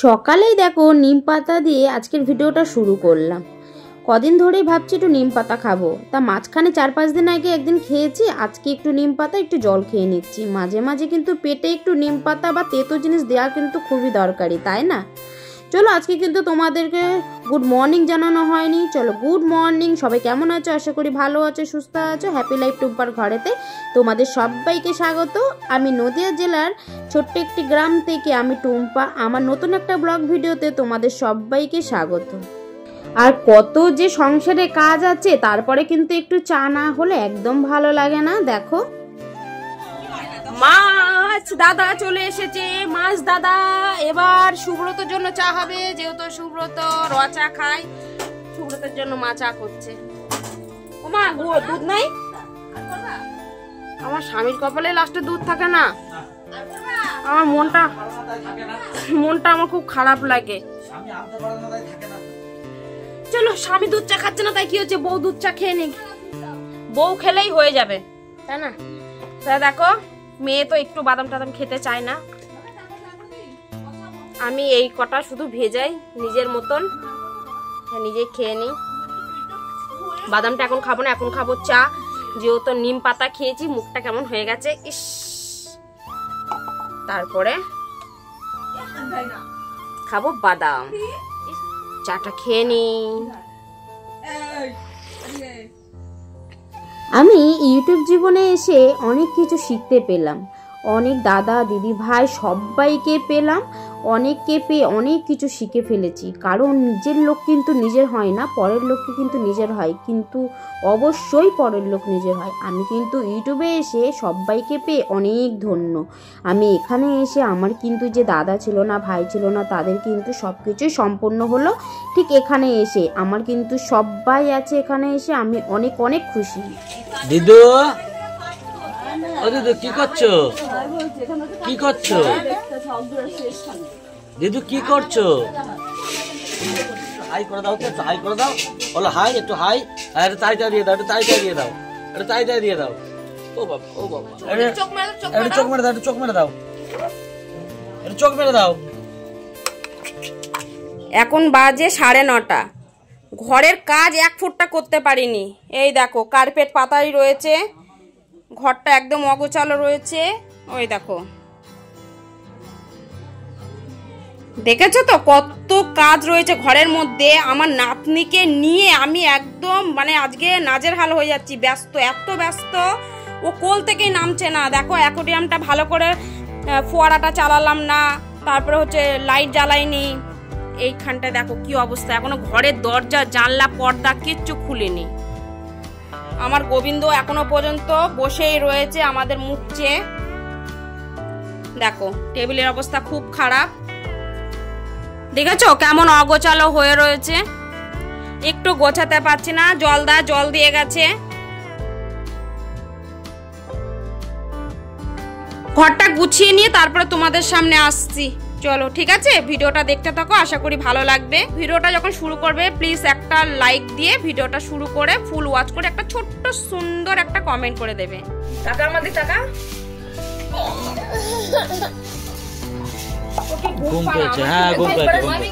সকালেই দেখো নিম পাতা দিয়ে আজকের ভিডিওটা শুরু করলাম। কদিন ধরেই ভাবছি একটু নিম পাতা খাবো, তা মাঝখানে 4-5 দিন আগে একদিন খেয়েছি। আজকে একটু নিম পাতা একটু জল খেয়ে নিচ্ছি। মাঝে মাঝে কিন্তু পেটে একটু নিম পাতা বা তেতো জিনিস দেওয়া কিন্তু খুবই দরকারি, তাই না? চলো আজকে কিন্তু তোমাদেরকে গুড মর্নিং জানানো হয়নি। চলো গুড মর্নিং, সবাই কেমন আছো? আশা করি ভালো আছো, সুস্থ আছো। হ্যাপি লাইফ টুম্পার ঘরেতে তোমাদের সবাইকে স্বাগত। আমি নদিয়া জেলার ছোট্ট একটি গ্রাম থেকে আমি টুম্পা। আমার নতুন একটা ব্লগ ভিডিওতে তোমাদের সবাইকে স্বাগত। আর কত যে সংসারে কাজ আছে, তারপরে কিন্তু একটু চা না হলে একদম ভালো লাগে না। দেখো মাছ দাদা চলে এসেছে, মাছ দাদা। এবার সুব্রতর জন্য চা হবে, যেহেতু সুব্রত র চা খায়। সুব্রতের জন্য মা চা করছে। ও মা, দুধ নাই? আমার স্বামীর কপালে লাস্টে দুধ থাকে না। আমার মনটা আমার খুব খারাপ লাগে। চলো, স্বামী দুধ চা খাচ্ছে না তাই কি হচ্ছে, বউ দুধ চা খেয়ে নিক। বউ খেলেই হয়ে যাবে, তাই না? তা দেখো, মেয়ে তো একটু বাদাম টাদাম খেতে চায় না। আমি এই কটা শুধু ভেজাই নিজের মতন, নিজে খেয়ে নিই। বাদামটা এখন খাবো না, এখন খাবো চা। যেহেতু নিম পাতা খেয়েছি, মুখটা কেমন হয়ে গেছে, ইস। তারপরে খাবো বাদাম। চাটা খেয়ে নিই। আমি ইউটিউব জীবনে এসে অনেক কিছু শিখতে পেলাম। অনেক দাদা দিদি ভাই সবাইকে পেলাম, অনেককে পেয়ে অনেক কিছু শিখে ফেলেছি। কারণ নিজের লোক কিন্তু নিজের হয় না, পরের লোককে কিন্তু নিজের হয়, কিন্তু অবশ্যই পরের লোক নিজের হয়। আমি কিন্তু ইউটিউবে এসে সবাইকে পেয়ে অনেক ধন্য। আমি এখানে এসে আমার কিন্তু যে দাদা ছিল না, ভাই ছিল না, তাদের কিন্তু সব কিছুই সম্পূর্ণ হলো। ঠিক এখানে এসে আমার কিন্তু সবাই আছে। এখানে এসে আমি অনেক অনেক খুশি। দিদু, ও দিদু কি করছো? কি করছো দিদু? কি করছো? হাই করে দাও তো, একটু হাই করে দাও। বলো হাই, একটু হাই। আরে তাইটা দিয়ে দাও, একটু তাইটা দিয়ে দাও, একটু তাইটা দিয়ে দাও। ও বাবা, ও বাবা, একটু চোখ মেরে দাও, একটু চোখ মেরে দাও, একটু চোখ মেরে দাও। এখন বাজে 9:30। ঘরের কাজ এক ফুটটা করতে পারিনি। এই দেখো, কার্পেট পাতাই রয়েছে, ঘরটা একদম অগোছালো রয়েছে। ওই দেখো, দেখেছো তো কত কাজ রয়েছে ঘরের মধ্যে। আমার নাতনিকে নিয়ে আমি একদম আজকে নাজের হাল হয়ে যাচ্ছি। ব্যস্ত, এত ব্যস্ত, ও কোল থেকেই নামছে না। দেখো অ্যাকোয়ারিয়ামটা ভালো করে ফোয়ারাটা চালালাম না, তারপরে লাইট জ্বালাইনি। এইখানটায় দেখো কি অবস্থা, এখনো ঘরের দরজা জানলা পর্দা কিচ্ছু খুলিনি। আমার গোবিন্দ এখনো পর্যন্ত বসেই রয়েছে আমাদের মুখ চেয়ে। দেখো টেবিলের অবস্থা খুব খারাপ, দেখেছো কেমন অগোছালো হয়ে রয়েছে। একটু গোছাতে পারছি না। জল দিয়ে গেছে। ঘরটা গুছিয়ে নিয়ে তারপরে তোমাদের সামনে আসছি। চলো ঠিক আছে, ভিডিওটা দেখতে থাকো, আশা করি ভালো লাগবে। ভিডিওটা যখন শুরু করবে প্লিজ একটা লাইক দিয়ে ভিডিওটা শুরু করে ফুল ওয়াচ করে একটা ছোট্ট সুন্দর একটা কমেন্ট করে দেবে। টাকার মধ্যে টাকা ঘুম পেয়েছে, হ্যাঁ ঘুম পেয়েছে।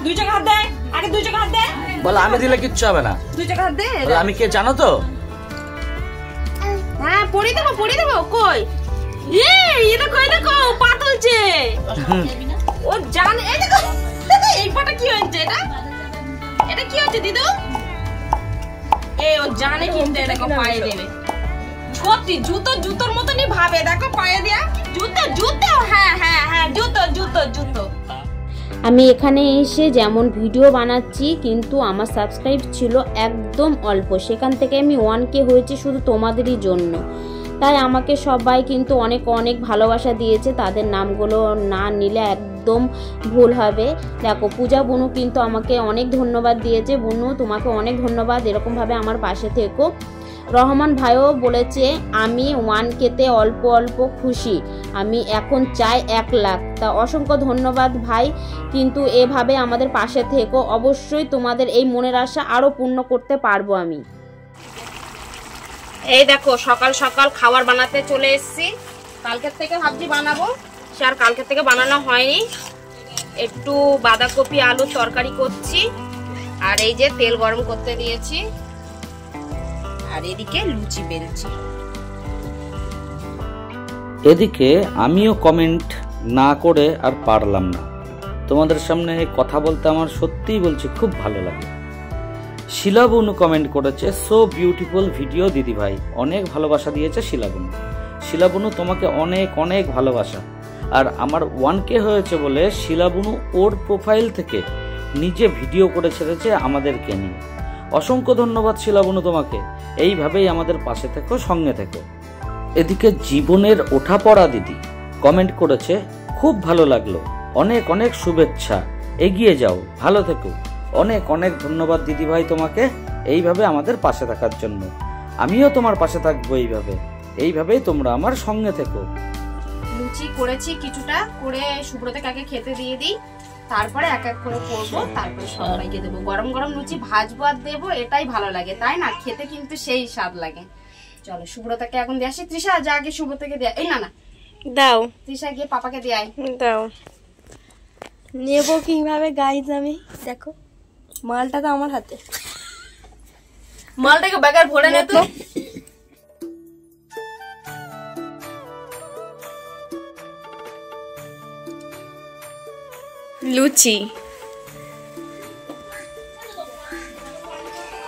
দুই জায়গা হাত দে, আগে দুই জায়গা হাত দে। বলো আমি দিলে কিচ্ছু হবে না। দুই জায়গা হাত দে। আমি কে জানো তো? হ্যাঁ পড়ি দেবো। কই দেখো পা তুলছে। ও জানে। এই দেখো, এই পাটা কি হয়েছে? এটা কি হচ্ছে দিদু? ও জানে কিন্তু দেখো পায়ে দেবে। সত্যি জুতোর মতনই ভাবে। দেখো পায়ে দেয়া জুতো। হ্যাঁ জুতো। আমি এখানে এসে যেমন ভিডিও বানাচ্ছি, কিন্তু আমার সাবস্ক্রাইব ছিল একদম অল্প। সেখান থেকে আমি 1K হয়েছে শুধু তোমাদেরই জন্য। তাই আমাকে সবাই কিন্তু অনেক অনেক ভালোবাসা দিয়েছে। তাদের নামগুলো না নিলে একদম ভুল হবে। দেখো পূজা বুনু কিন্তু আমাকে অনেক ধন্যবাদ দিয়েছে। বুনু তোমাকে অনেক ধন্যবাদ, এরকমভাবে আমার পাশে থেকো। রহমান ভাইও বলেছে আমি 1K-তে অল্প অল্প খুশি, আমি এখন চাই 1 লাখ। তা অসংখ্য ধন্যবাদ ভাই, কিন্তু এভাবে আমাদের পাশে থেকো, অবশ্যই তোমাদের এই মনের আশা আরও পূর্ণ করতে পারবো আমি। এই দেখো সকাল সকাল খাবার বানাতে চলে এসেছি। কালকের থেকে ভাবছি বানাবো, সে আর কালকের থেকে বানানো হয়নি। একটু বাঁধাকপি আলুর তরকারি করছি, আর এই যে তেল গরম করতে দিয়েছি, আর এদিকে লুচি বেলছি। এদিকে আমিও কমেন্ট না করে আর পারলাম না, তোমাদের সামনে কথা বলতে আমার সত্যিই বলছি খুব ভালো লাগে। শিলা বুনু কমেন্ট করেছে, সো বিউটিফুল ভিডিও দিদি ভাই, অনেক ভালোবাসা দিয়েছে শিলা বুনু। শিলা বুনু তোমাকে অনেক অনেক ভালোবাসা। আর আমার 1K হয়েছে বলে শিলা বুনু ওর প্রোফাইল থেকে নিজে ভিডিও করে ছেড়েছে আমাদেরকে নিয়ে। অসংখ্য ধন্যবাদ শিলা বুনু তোমাকে, এইভাবেই আমাদের পাশে থেকো, সঙ্গে থেকো। এদিকে জীবনের ওঠা পড়া দিদি কমেন্ট করেছে, খুব ভালো লাগলো, অনেক অনেক শুভেচ্ছা, এগিয়ে যাও, ভালো থেকো। অনেক অনেক ধন্যবাদ দিদি ভাই তোমাকে এইভাবে আমাদের পাশে থাকার জন্য। আমিও তোমার পাশে থাকবো এইভাবেই তোমরা আমার সঙ্গে থেকো। লুচি করেছি কিছুটা, করে সুব্রত কাকে খেতে দিয়ে দিই, তারপরে এক এক করে করবো, তারপরে সবাইকে দেবো। গরম গরম লুচি ভাজবো আর দেবো, এটাই ভালো লাগে, তাই না? খেতে কিন্তু সেই স্বাদ লাগে। চলো সুব্রতকে এখন দিয়ে আসি। তৃষা যা, আগে সুব্রতকে দেয়। এই না না দাও, তৃষা গিয়ে পাপাকে দেয় দাও। নেবো কিভাবে গাইজ আমি, দেখো মালটা তো আমার হাতে, মালটাকে ব্যাগার ভরে নে তো। লুচি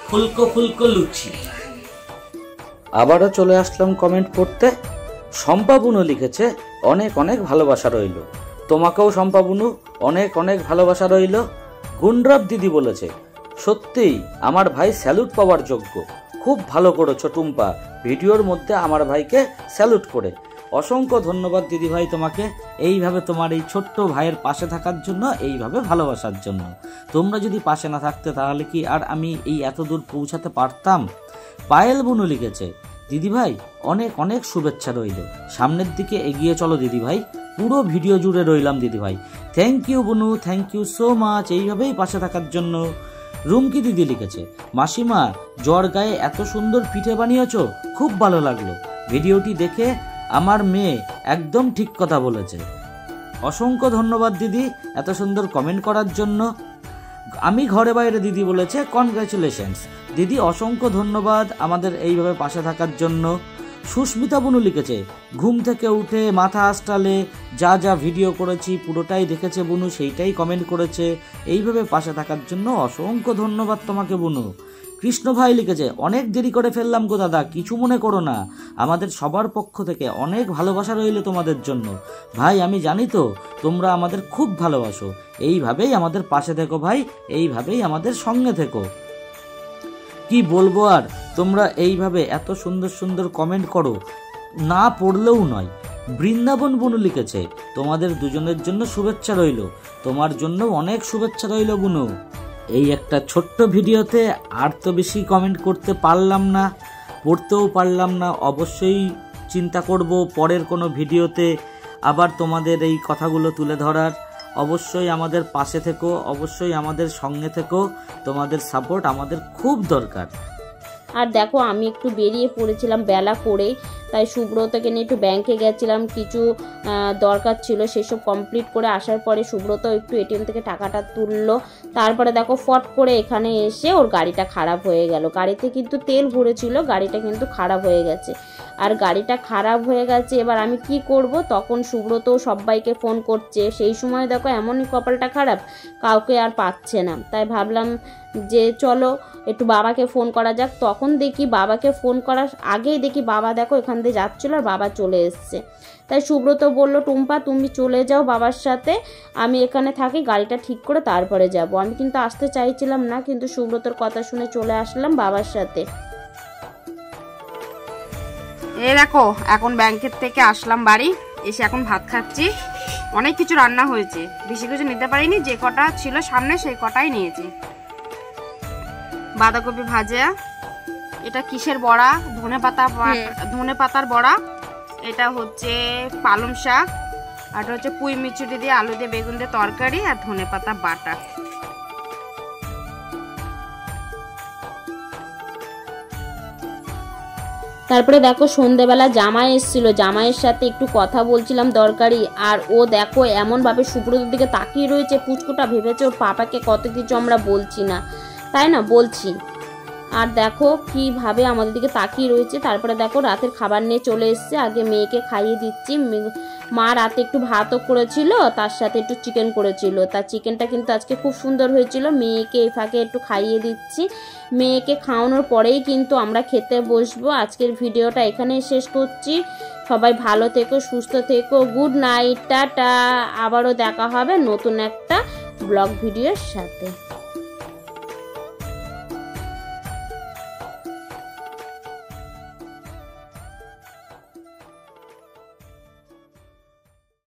ফুলকো ফুলকো লুচি। আবারও চলে আসলাম কমেন্ট পড়তে। শম্পা বুনু লিখেছে, অনেক অনেক ভালোবাসা রইল। তোমাকেও শম্পা বুনু অনেক অনেক ভালোবাসা রইল। গুন্ড্রাব দিদি বলেছে, সত্যিই আমার ভাই স্যালুট পাওয়ার যোগ্য, খুব ভালো করেছো টুম্পা ভিডিওর মধ্যে আমার ভাইকে স্যালুট করে। অসংখ্য ধন্যবাদ দিদি ভাই তোমাকে, এইভাবে তোমার এই ছোট্ট ভাইয়ের পাশে থাকার জন্য, এইভাবে ভালোবাসার জন্য। তোমরা যদি পাশে না থাকতে তাহলে কি আর আমি এই এত দূর পৌঁছাতে পারতাম? পায়েল বুনু লিখেছে, দিদি ভাই অনেক অনেক শুভেচ্ছা রইল, সামনের দিকে এগিয়ে চলো দিদি ভাই, পুরো ভিডিও জুড়ে রইলাম দিদি ভাই। থ্যাংক ইউ বুনু, থ্যাংক ইউ সো মাচ এইভাবেই পাশে থাকার জন্য। রুমকি দিদি লিখেছে, মাসিমা জ্বর গায়ে এত সুন্দর পিঠে বানিয়েছো, খুব ভালো লাগলো, ভিডিওটি দেখে আমার মেয়ে একদম ঠিক কথা বলেছে। অসংখ্য ধন্যবাদ দিদি এত সুন্দর কমেন্ট করার জন্য। আমি ঘরে বাইরে দিদি বলেছে, কনগ্রাচুলেশনস দিদি, অসংখ্য ধন্যবাদ আমাদের এইভাবে পাশে থাকার জন্য। সুস্মিতা বুনু লিখেছে, ঘুম থেকে উঠে মাথা আঁচড়ালে যা যা ভিডিও করেছি পুরোটাই দেখেছে বুনু, সেইটাই কমেন্ট করেছে। এইভাবে পাশে থাকার জন্য অসংখ্য ধন্যবাদ তোমাকে বুনু। কৃষ্ণ ভাই লিখেছে, অনেক দেরি করে ফেললাম গো দাদা, কিছু মনে করো না, আমাদের সবার পক্ষ থেকে অনেক ভালোবাসা রইল তোমাদের জন্য। ভাই আমি জানি তো তোমরা আমাদের খুব ভালোবাসো, এইভাবেই আমাদের পাশে থেকো ভাই, এইভাবেই আমাদের সঙ্গে থেকো। কি বলবো আর, তোমরা এইভাবে এত সুন্দর সুন্দর কমেন্ট করো, না পড়লেও নয়। বৃন্দাবন বুনু লিখেছে, তোমাদের দুজনের জন্য শুভেচ্ছা রইল, তোমার জন্য অনেক শুভেচ্ছা রইল বুনু। এই একটা ছোট্ট ভিডিওতে আর তো বেশি কমেন্ট করতে পারলাম না, পড়তেও পারলাম না। অবশ্যই চিন্তা করব পরের কোনো ভিডিওতে আবার তোমাদের এই কথাগুলো তুলে ধরার। অবশ্যই আমাদের পাশে থেকো, অবশ্যই আমাদের সঙ্গে থেকো, তোমাদের সাপোর্ট আমাদের খুব দরকার। আর দেখো আমি একটু বেরিয়ে পড়েছিলাম বেলা করেই, তাই সুব্রতকে নিয়ে একটু ব্যাংকে গেছিলাম, কিছু দরকার ছিল, সেসব কমপ্লিট করে আসার পরে সুব্রত একটু এটিএম থেকে টাকাটা তুললো। তারপরে দেখো ফট করে এখানে এসে ওর গাড়িটা খারাপ হয়ে গেল। গাড়িতে কিন্তু তেল ভরেছিল, গাড়িটা কিন্তু খারাপ হয়ে গেছে। আর গাড়িটা খারাপ হয়ে গেছে, এবার আমি কি করব? তখন সুব্রত সবাইকে ফোন করছে, সেই সময় দেখো এমনই কপালটা খারাপ, কাউকে আর পাচ্ছে না। তাই ভাবলাম যে চলো একটু বাবাকে ফোন করা যাক। তখন দেখি বাবাকে ফোন করার আগেই দেখি বাবা দেখো এখান দিয়ে যাচ্ছিলো আর বাবা চলে এসছে। তাই সুব্রত বলল, টুম্পা তুমি চলে যাও বাবার সাথে, আমি এখানে থাকি, গাড়িটা ঠিক করে তারপরে যাব। আমি কিন্তু আসতে চাইছিলাম না, কিন্তু সুব্রতর কথা শুনে চলে আসলাম বাবার সাথে। এই দেখো এখন ব্যাংকের থেকে আসলাম বাড়ি, এসে এখন ভাত খাচ্ছি। অনেক কিছু রান্না হয়েছে, বেশি কিছু নিতে পারিনি, যে কটা ছিল সামনে সেই কটাই নিয়েছি। বাঁধাকপি ভাজা, এটা কিসের বড়া? ধনে পাতার বড়া। এটা হচ্ছে পালং শাক, আর এটা হচ্ছে পুঁই মিচুরি দিয়ে আলু দিয়ে বেগুন দিয়ে তরকারি, আর ধনে পাতা বাটা। তারপরে দেখো সন্ধেবেলা জামাই এসেছিল, জামাইয়ের সাথে একটু কথা বলছিলাম দরকারি। আর ও দেখো এমনভাবে সুব্রতর দিকে তাকিয়ে রয়েছে, পুচকুটা ভেবেছে ওর পাপাকে কত কিছু আমরা বলছি না, তাই না? বলছি। আর দেখো কিভাবে আমাদের দিকে তাকিয়ে রয়েছে। তারপরে দেখো রাতের খাবার নিয়ে চলে এসছে, আগে মেয়েকে খাইয়ে দিচ্ছি। মা রাতে একটু ভাতও করেছিল, তার সাথে একটু চিকেন করেছিল। তার চিকেনটা কিন্তু আজকে খুব সুন্দর হয়েছিল। মেয়েকে এই ফাঁকে একটু খাইয়ে দিচ্ছি। মেয়েকে খাওয়ানোর পরেই কিন্তু আমরা খেতে বসবো। আজকের ভিডিওটা এখানেই শেষ করছি। সবাই ভালো থেকো, সুস্থ থেকো, গুড নাইট, টাটা। আবারও দেখা হবে নতুন একটা ব্লগ ভিডিওর সাথে।